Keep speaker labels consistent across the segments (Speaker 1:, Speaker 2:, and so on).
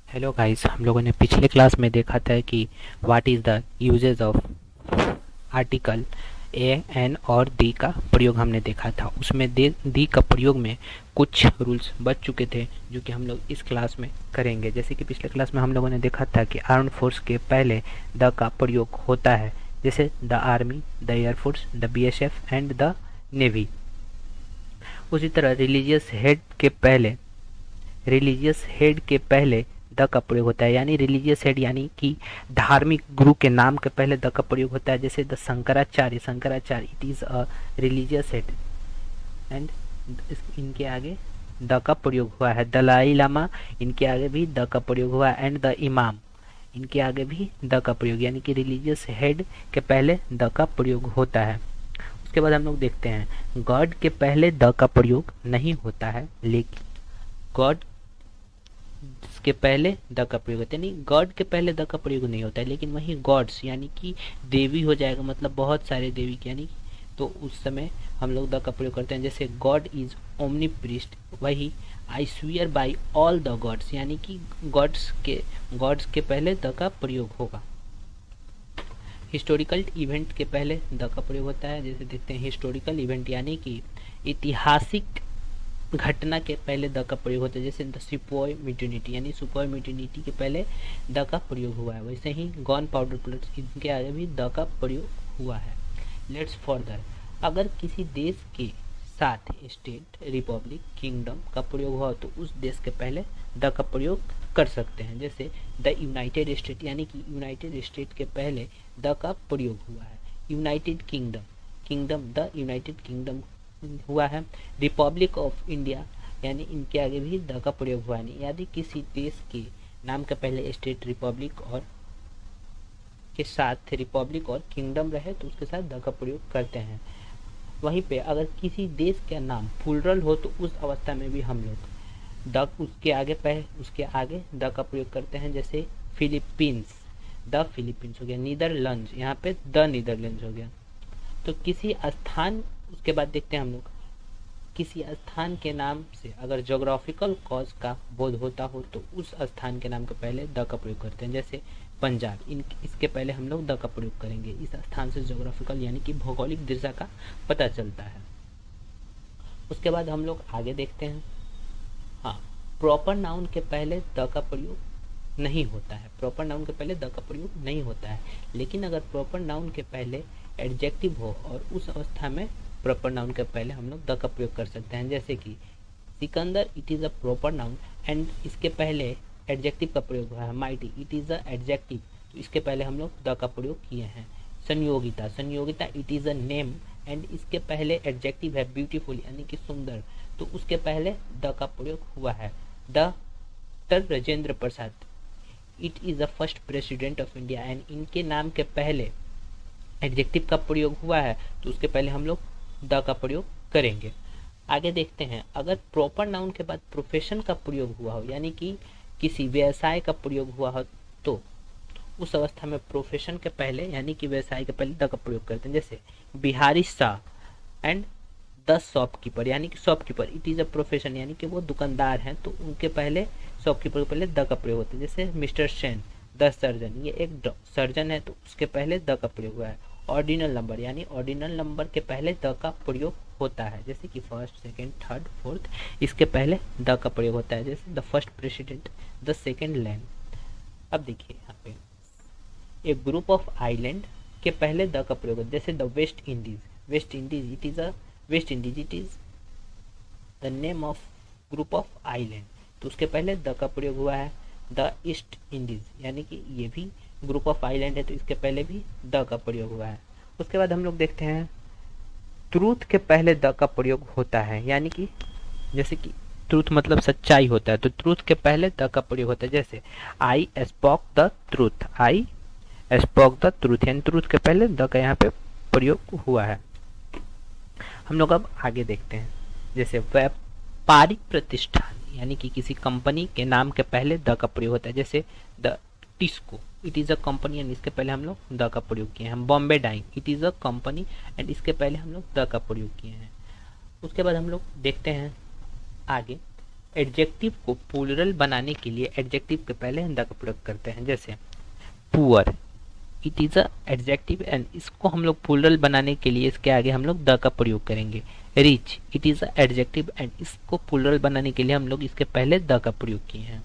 Speaker 1: Hello guys, हम लोगों ने पिछले क्लास में देखा था कि what is the usages of article a an और दी का प्रयोग हमने देखा था। उसमें दे दी का प्रयोग में कुछ रूल्स बच चुके थे जो कि हम लोग इस क्लास में करेंगे। जैसे कि पिछले क्लास में हम लोगों ने देखा था कि आर्म्ड फोर्स के पहले द का प्रयोग होता है, जैसे the army, the air force, the BSF and the navy. उसी तरह रिलीजियस हेड के पहले द का प्रयोग होता है, यानी रिलीजियस हेड यानी कि धार्मिक गुरु के नाम के पहले द का प्रयोग होता है। जैसे the Shankaracharya it is a religious head and इनके आगे द का प्रयोग हुआ है। दलाई लामा, इनके आगे भी द का प्रयोग हुआ है। एंड द इमाम, इनके आगे भी द का प्रयोग, यानी कि रिलीजियस हेड के पहले द का प्रयोग होता है। उसके बाद हम लोग देखते हैं गॉड के पहले द का प्रयोग नहीं होता है, लेकिन गॉड के पहले द का प्रयोग होता है, यानी गॉड के पहले द का प्रयोग नहीं होता है, लेकिन वहीं गॉड्स यानी कि देवी हो जाएगा, मतलब बहुत सारे देवी के, यानी तो उस समय हम लोग द का प्रयोग करते हैं। जैसे गॉड इज ओमनी प्रिस्ट, वही I swear by all the gods, यानी कि गॉड्स के पहले द का प्रयोग होगा। हिस्टोरिकल इवेंट के पहले द का प्रयोग होता है। जैसे देखते हैं हिस्टोरिकल इवेंट यानी कि ऐतिहासिक घटना के पहले द का प्रयोग होता है। जैसे द सिपोय म्यूटिनिटी, यानी सिपोय म्यूटिनिटी के पहले द का प्रयोग हुआ है। वैसे ही गन पाउडर प्लॉट, इनके आगे भी द का प्रयोग हुआ है। लेट्स फर्दर, अगर किसी देश के साथ स्टेट, रिपब्लिक, किंगडम का प्रयोग हुआ तो उस देश के पहले द का प्रयोग कर सकते हैं। जैसे द यूनाइटेड स्टेट, यानी कि यूनाइटेड स्टेट के पहले द का प्रयोग हुआ है। United kingdom, the United kingdom हुआ है। रिपब्लिक ऑफ इंडिया, यानी इनके आगे भी द का प्रयोग हुआ नहीं। यदि किसी देश के नाम के पहले स्टेट, रिपब्लिक और के साथ रिपब्लिक और किंगडम रहे तो उसके साथ द का प्रयोग करते हैं। वहीं पे अगर किसी देश का नाम प्लूरल हो तो उस अवस्था में भी हम लोग द उसके आगे द का प्रयोग करते हैं। जैसे फिलीपींस, द फिलीपींस हो गया। नीदरलैंड्स, यहाँ पे द नीदरलैंड्स हो गया। तो किसी स्थान, उसके बाद देखते हैं हम लोग किसी स्थान के नाम से अगर जोग्राफिकल कॉज का बोध होता हो तो उस स्थान के नाम के पहले द का प्रयोग करते हैं। जैसे पंजाब, इसके पहले हम लोग द का प्रयोग करेंगे। इस स्थान से जोग्राफिकल यानी कि भौगोलिक दिशा का पता चलता है। उसके बाद हम लोग आगे देखते हैं, हाँ, प्रॉपर नाउन के पहले द का प्रयोग नहीं होता है। प्रॉपर नाउन के पहले द का प्रयोग नहीं होता है, लेकिन अगर प्रॉपर नाउन के पहले एडजेक्टिव हो और उस अवस्था में प्रॉपर नाउन के पहले हम लोग द का प्रयोग कर सकते हैं। जैसे कि Sikandar, it is a proper noun and इसके पहले एडजेक्टिव का प्रयोग हुआ है। Mighty, it is a adjective, तो इसके पहले हम लोग द का प्रयोग किए हैं। Sanyogita, it is a name and इसके पहले एडजेक्टिव है ब्यूटीफुल, यानी कि सुंदर, तो उसके पहले द का प्रयोग हुआ है। Doctor Rajendra Prasad, it is the first president of India and इनके नाम के पहले एडजेक्टिव का प्रयोग हुआ है तो उसके पहले हम लोग द का प्रयोग करेंगे। आगे देखते हैं, अगर प्रॉपर नाउन के बाद प्रोफेशन का प्रयोग हुआ हो, यानी कि किसी व्यवसाय का प्रयोग हुआ हो, तो उस अवस्था में प्रोफेशन के पहले यानी कि व्यवसाय के पहले द का प्रयोग करते हैं। जैसे Bihari Shah and the shopkeeper, यानी कि shopkeeper, it is a profession, यानी कि वो दुकानदार हैं तो उनके पहले शॉपकीपर के पहले द का प्रयोग होता है। जैसे मिस्टर सेन द सर्जन, ये एक सर्जन है तो उसके पहले द का प्रयोग हुआ है। ऑर्डिनल नंबर, यानी ऑर्डिनल नंबर के पहले द का प्रयोग होता है। जैसे कि फर्स्ट, सेकंड, थर्ड, फोर्थ, इसके पहले द का प्रयोग होता है। जैसे the first president, the second land. अब देखिए यहाँ पे एक ग्रुप ऑफ आइलैंड के पहले द का प्रयोग होता है। जैसे the West Indies, it is a West Indies, it is the name of group of island, तो उसके पहले द का प्रयोग हुआ है। द ईस्ट इंडीज, यानी कि ये भी ग्रुप ऑफ आइलैंड है तो इसके पहले भी द का प्रयोग हुआ है। उसके बाद हम लोग देखते हैं ट्रूथ के पहले द का प्रयोग होता है, यानी कि जैसे कि ट्रूथ मतलब सच्चाई होता है तो ट्रूथ के पहले द का प्रयोग होता है। जैसे आई स्पोक द ट्रूथ, यानी ट्रूथ के पहले द का यहाँ पे प्रयोग हुआ है। हम लोग अब आगे देखते हैं, जैसे व्यापारिक प्रतिष्ठान, यानी कि किसी कंपनी के नाम के पहले द का प्रयोग होता है। जैसे the TISCO, it is a company and इसके पहले हम लोग द का प्रयोग किए हैं। Bombay Dyeing, it is a company and इसके पहले हम लोग द का प्रयोग किए हैं। उसके बाद हम लोग देखते हैं आगे एडजेक्टिव को प्लूरल बनाने के लिए एडजेक्टिव के पहले द का प्रयोग करते हैं। जैसे poor, it is a adjective and इसको हम लोग प्लूरल बनाने के लिए इसके आगे हम लोग द का प्रयोग करेंगे। Rich, it is a adjective and इसको प्लूरल बनाने के लिए हम लोग इसके पहले द का प्रयोग किए हैं।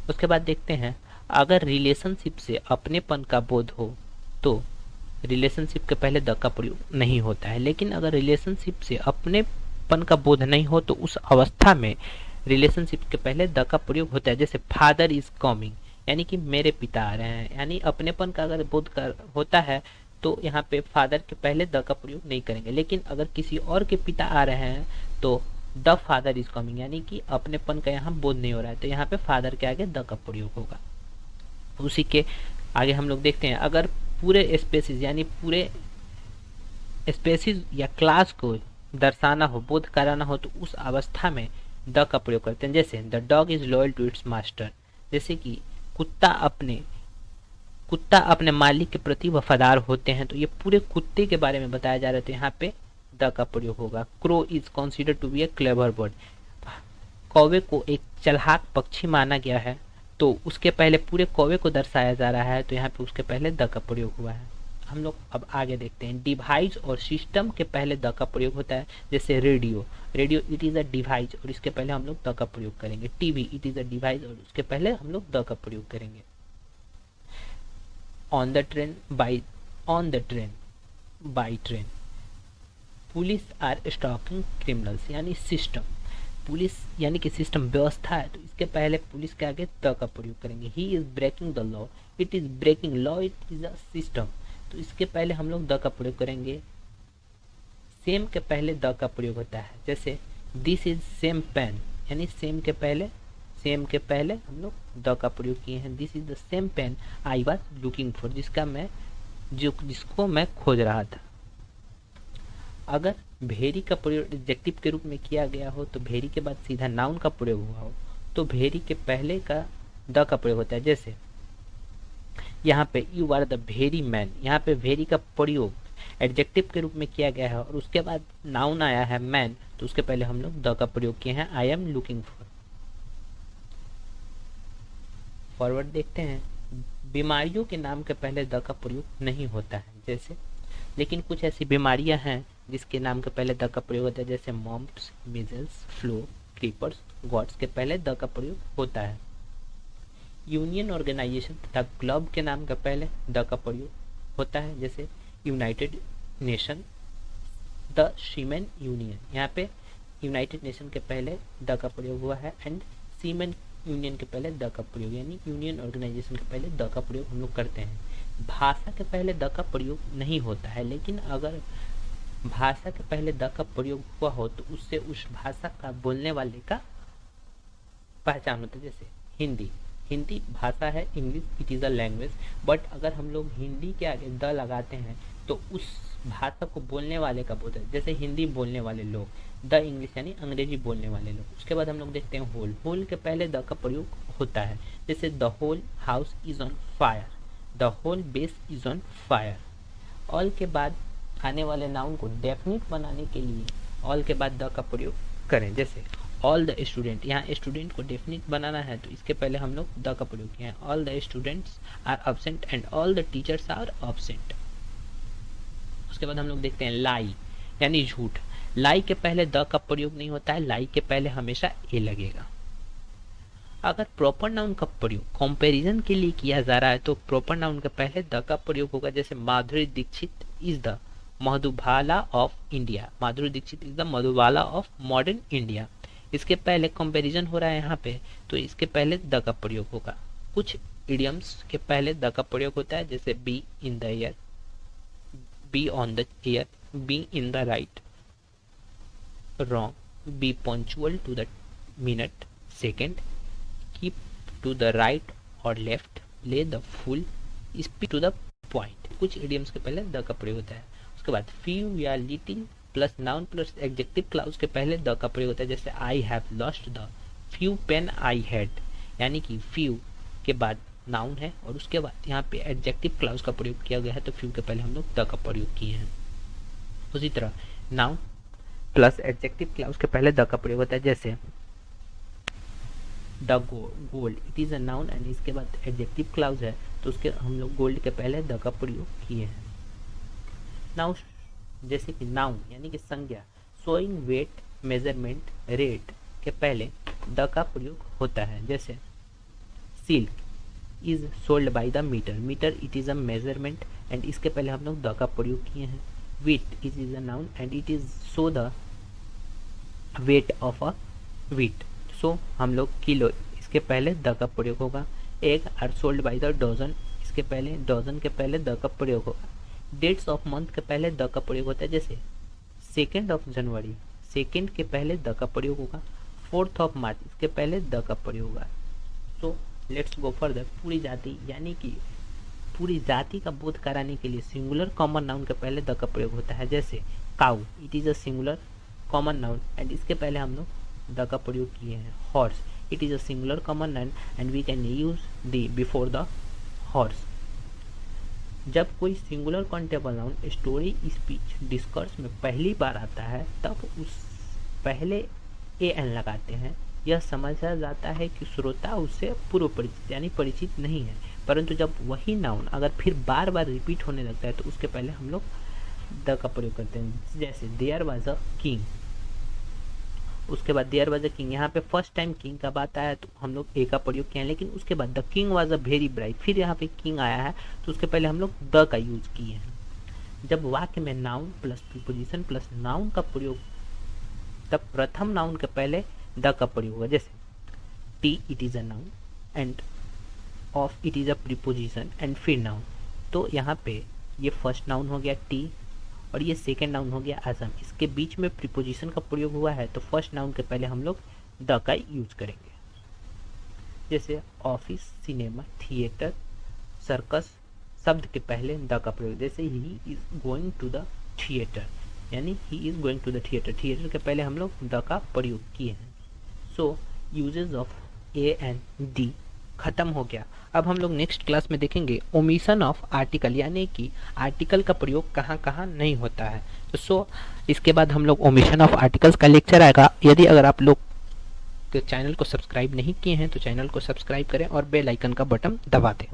Speaker 1: उसके बाद देखते हैं, अगर रिलेशनशिप से अपनेपन का बोध हो तो रिलेशनशिप के पहले द का प्रयोग नहीं होता है, लेकिन अगर रिलेशनशिप से अपनेपन का बोध नहीं हो तो उस अवस्था में रिलेशनशिप के पहले द का प्रयोग होता है। जैसे फादर इज कमिंग, यानी कि मेरे पिता आ रहे हैं, यानी अपनेपन का अगर बोध कर होता है तो यहाँ पे फादर के पहले द का प्रयोग नहीं करेंगे। लेकिन अगर किसी और के पिता आ रहे हैं तो द फादर इज कमिंग, यानी कि अपनेपन का यहाँ बोध नहीं हो रहा है, तो यहाँ पे फादर के आगे द का प्रयोग होगा। उसी के आगे हम लोग देखते हैं, अगर पूरे स्पेसिस यानी पूरे स्पेसिस या क्लास को दर्शाना हो, बोध कराना हो, तो उस अवस्था में द का प्रयोग करते हैं। जैसे the dog is loyal to its master, जैसे कि कुत्ता अपने मालिक के प्रति वफादार होते हैं, तो ये पूरे कुत्ते के बारे में बताया जा रहा है, तो यहाँ पे द का प्रयोग होगा। Crow is consider to be a clever bird, कौवे को एक चालाक पक्षी माना गया है, तो उसके पहले पूरे कौवे को दर्शाया जा रहा है, तो यहाँ पे उसके पहले द का प्रयोग हुआ है। हम लोग अब आगे देखते हैं, डिवाइस और सिस्टम के पहले द का प्रयोग होता है। जैसे radio, radio it is a device और इसके पहले हम लोग द का प्रयोग करेंगे। TV it is a device और उसके पहले हम लोग द का प्रयोग करेंगे। On the train, by train, police are stalking criminals, यानी सिस्टम, पुलिस यानी कि सिस्टम व्यवस्था है, तो इसके पहले पुलिस के आगे द का प्रयोग करेंगे। He is breaking the law, it is breaking law, it is a system, तो इसके पहले हम लोग द का प्रयोग करेंगे। सेम के पहले द का प्रयोग होता है। जैसे दिस इज सेम पेन, यानी सेम के पहले हम लोग द का प्रयोग किए हैं। This is the same pen I was looking for, जिसको मैं खोज रहा था। अगर भेरी का प्रयोग एडजेक्टिव के रूप में किया गया हो तो भेरी के बाद सीधा नाउन का प्रयोग हुआ हो तो भेरी के पहले का द का प्रयोग होता है। जैसे यहाँ पे you are the very man, यहाँ पे वेरी का प्रयोग एडजेक्टिव के रूप में किया गया है और उसके बाद नाउन आया है मैन, तो उसके पहले हम लोग द का प्रयोग किए हैं। I am looking for. Forward देखते हैं, बीमारियों के नाम के पहले द का प्रयोग नहीं होता है। जैसे लेकिन कुछ ऐसी बीमारियां हैं जिसके नाम के पहले द का प्रयोग होता है। जैसे mumps, measles, flu, creepers, gots के पहले द का प्रयोग होता है। यूनियन ऑर्गेनाइजेशन तथा क्लब के नाम के पहले द का प्रयोग होता है। जैसे United Nation, the seamen union, यहाँ पे यूनाइटेड नेशन के पहले द का प्रयोग हुआ है एंड सीमेन यूनियन के पहले द का प्रयोग, यानी यूनियन ऑर्गेनाइजेशन के पहले द का प्रयोग हम लोग करते हैं। भाषा के पहले द का प्रयोग नहीं होता है, लेकिन अगर भाषा के पहले द का प्रयोग हुआ हो तो उससे उस भाषा का बोलने वाले का पहचान होता है। जैसे हिंदी भाषा है, English it is a language, but अगर हम लोग हिंदी के आगे द लगाते हैं तो उस भाषा को बोलने वाले का बोलते हैं। जैसे हिंदी बोलने वाले लोग, द इंग्लिश यानी अंग्रेजी बोलने वाले लोग। उसके बाद हम लोग देखते हैं होल के पहले द का प्रयोग होता है। जैसे the whole house is on fire, the whole base is on fire. All के बाद आने वाले नाउन को डेफिनिट बनाने के लिए ऑल के बाद द का प्रयोग करें। जैसे ऑल द स्टूडेंट, यहाँ स्टूडेंट को डेफिनिट बनाना है तो इसके पहले हम लोग द का प्रयोग किए हैं। All the students are absent and all the teachers are absent. उसके बाद हम लोग देखते हैं लाई यानी झूठ। लाई के पहले द का प्रयोग नहीं होता है, लाई के पहले हमेशा ए लगेगा। अगर प्रॉपर नाउन का प्रयोग कंपैरिजन के लिए किया जा रहा है तो प्रॉपर नाउन के पहले द का प्रयोग होगा। जैसे Madhuri Dixit is the Madhubala of India, Madhuri Dixit is the Madhubala of modern India. इसके पहले कंपैरिजन हो रहा है यहाँ पे, तो इसके पहले द का प्रयोग होगा। कुछ इडियम्स के पहले द का प्रयोग होता है। जैसे be in the air, be on the air, be in the right, wrong, be punctual to the minute, second, keep to the right और left, lay the fool, speak to the point. कुछ idioms के पहले the का प्रयोग होता है। उसके बाद फ्यू या little plus noun plus adjective clause के पहले द का प्रयोग होता है। जैसे I have lost the few pen I had, यानी कि फ्यू के बाद नाउन है और उसके बाद यहाँ पे एडजेक्टिव क्लाउज का प्रयोग किया गया है, तो फ्यू के पहले हम लोग द का प्रयोग किए हैं। उसी तरह नाउन प्लस एडजेक्टिव क्लाउज के पहले द का प्रयोग होता है। जैसे the gold, it is a noun and इसके बाद एडजेक्टिव क्लाउज है तो उसके हम लोग गोल्ड के पहले द का प्रयोग किए हैं। नाउ जैसे कि नाउन यानी कि संज्ञा, शोइंग वेट मेजरमेंट रेट के पहले द का प्रयोग होता है। जैसे silk is sold by the metre, metre it is a measurement and इसके पहले हम लोग द का प्रयोग किए हैं। Wheat it is a noun and it is so the weight of a wheat, so हम लोग किलो इसके पहले द का प्रयोग होगा। Egg are sold by the dozen, इसके पहले डजन के पहले द का प्रयोग होगा। डेट्स ऑफ मंथ के पहले द का प्रयोग होता है। जैसे 2 जनवरी, सेकेंड के पहले द का प्रयोग होगा। 4 मार्च इसके पहले द का प्रयोग होगा। So let's go further. पूरी जाति यानी कि पूरी जाति का बोध कराने के लिए सिंगुलर कॉमन नाउन के पहले द का प्रयोग होता है। जैसे cow it is a singular common noun and इसके पहले हम लोग द का प्रयोग किए हैं। Horse it is a singular common noun and we can use the before the horse. जब कोई singular countable noun story speech discourse में पहली बार आता है तब उस पहले ए एन लगाते हैं। यह समझा जाता है कि श्रोता उससे पूर्व परिचित यानी परिचित नहीं है, परंतु जब वही नाउन अगर फिर बार बार रिपीट होने लगता है तो उसके पहले हम लोग द का प्रयोग करते हैं। जैसे देयर वाज अ किंग, उसके बाद देयर वाज अ किंग, यहाँ पे फर्स्ट टाइम किंग का बात आया तो हम लोग ए का प्रयोग किया है, लेकिन उसके बाद the king was a very bright, फिर यहाँ पे किंग आया है तो उसके पहले हम लोग द का यूज किए हैं। जब वाक्य में noun plus preposition plus noun का प्रयोग, तब प्रथम नाउन के पहले द का प्रयोग होगा। जैसे T it is a noun end of it is a preposition and फिर नाउन, तो यहाँ पे ये फर्स्ट नाउन हो गया टी और ये सेकेंड नाउन हो गया असम, इसके बीच में प्रीपोजिशन का प्रयोग हुआ है तो फर्स्ट नाउन के पहले हम लोग द का यूज करेंगे। जैसे ऑफिस, सिनेमा, थिएटर, सर्कस शब्द के पहले द का प्रयोग। जैसे he is going to the theatre यानी he is going to the theatre, theatre के पहले हम लोग द का प्रयोग किए हैं। So uses of a and the खत्म हो गया। अब हम लोग नेक्स्ट क्लास में देखेंगे ओमिशन ऑफ आर्टिकल, यानी कि आर्टिकल का प्रयोग कहाँ कहाँ नहीं होता है। तो सो इसके बाद हम लोग ओमिशन ऑफ आर्टिकल्स का लेक्चर आएगा। यदि अगर आप लोग चैनल को सब्सक्राइब नहीं किए हैं तो चैनल को सब्सक्राइब करें और बेल आइकन का बटन दबा दें।